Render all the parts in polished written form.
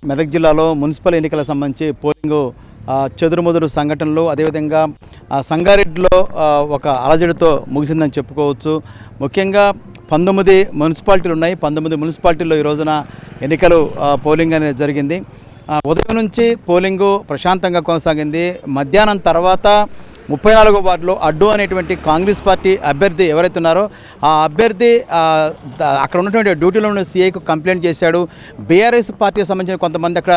మెదక్ జిల్లాలో మున్సిపల్ ఎన్నికలకు సంబంధించి పోలింగు చెదురుమదురు సంఘటనలు అదేవిధంగా సంగారెడ్డిలో ఒక అలజడితో ముగిసిందని చెప్పుకోవచ్చు. ముఖ్యంగా 19 మున్సిపాలిటీలు ఉన్నాయి. 19 మున్సిపాలిటీల్లో ఈ రోజున ఎన్నికలు పోలింగ్ అనేది జరిగింది. ఉదయం నుంచి పోలింగు ప్రశాంతంగా కొనసాగింది. మధ్యాహ్నం తర్వాత 34వ వార్డులో అడ్డు అనేటువంటి కాంగ్రెస్ పార్టీ అభ్యర్థి ఎవరైతే ఉన్నారో ఆ అభ్యర్థి అక్కడ ఉన్నటువంటి డ్యూటీలో ఉన్న సీఐకు కంప్లైంట్ చేశాడు. బీఆర్ఎస్ పార్టీకి సంబంధించిన కొంతమంది అక్కడ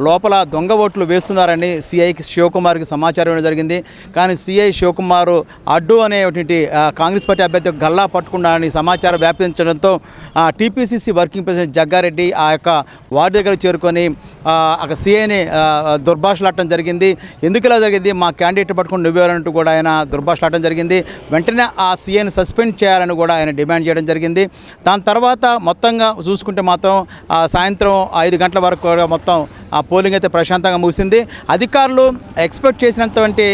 లోపల దొంగ ఓట్లు వేస్తున్నారని సీఐకి శివకుమార్కి సమాచారం ఇవ్వడం జరిగింది. కానీ సీఐ శివకుమార్ అడ్డు అనేటువంటి కాంగ్రెస్ పార్టీ అభ్యర్థి గల్లా పట్టుకున్నారని సమాచారం వ్యాపించడంతో టీపీసీసీ వర్కింగ్ ప్రెసిడెంట్ జగ్గారెడ్డి ఆ యొక్క వార్డు దగ్గర చేరుకొని అక్కడ సీఐని దుర్భాషలాడటం జరిగింది. ఎందుకు ఇలా జరిగింది, మా క్యాండిడేట్ పట్టుకుని నువ్వెవరంటూ కూడా ఆయన దుర్భాషలాడటం జరిగింది. వెంటనే ఆ సీఐని సస్పెండ్ చేయాలని కూడా ఆయన డిమాండ్ చేయడం జరిగింది. దాని తర్వాత మొత్తంగా చూసుకుంటే మాత్రం సాయంత్రం 5 గంటల వరకు కూడా మొత్తం ఆ పోలింగ్ అయితే ప్రశాంతంగా ముగిసింది. అధికారులు ఎక్స్పెక్ట్ చేసినటువంటి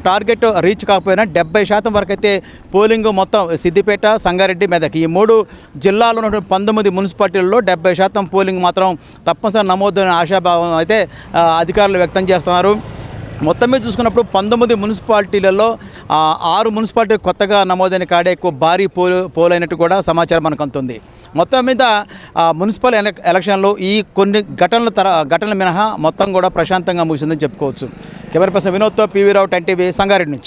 టార్గెట్ రీచ్ కాకపోయినా 70% వరకు అయితే పోలింగ్ మొత్తం సిద్దిపేట, సంగారెడ్డి, మెదక్ ఈ 3 జిల్లాలో ఉన్నటువంటి 19 మున్సిపాలిటీల్లో 70% పోలింగ్ మాత్రం తప్పనిసరి నమోదైన ఆశాభావం అయితే అధికారులు వ్యక్తం చేస్తున్నారు. మొత్తం మీద చూసుకున్నప్పుడు 19 మున్సిపాలిటీలలో 6 మున్సిపాలిటీ కొత్తగా నమోదైన కాడే ఎక్కువ భారీ పోలైనట్టు కూడా సమాచారం మనకు అందుతుంది. మొత్తం మీద మున్సిపల్ ఎలక్షన్లో ఈ కొన్ని ఘటనలు మినహా మొత్తం కూడా ప్రశాంతంగా ముగిసిందని చెప్పుకోవచ్చు. కెమెరా పర్సన్ వినోద్తో పీవీ రావు, 10 టీవీ, సంగారెడ్డి నుంచి.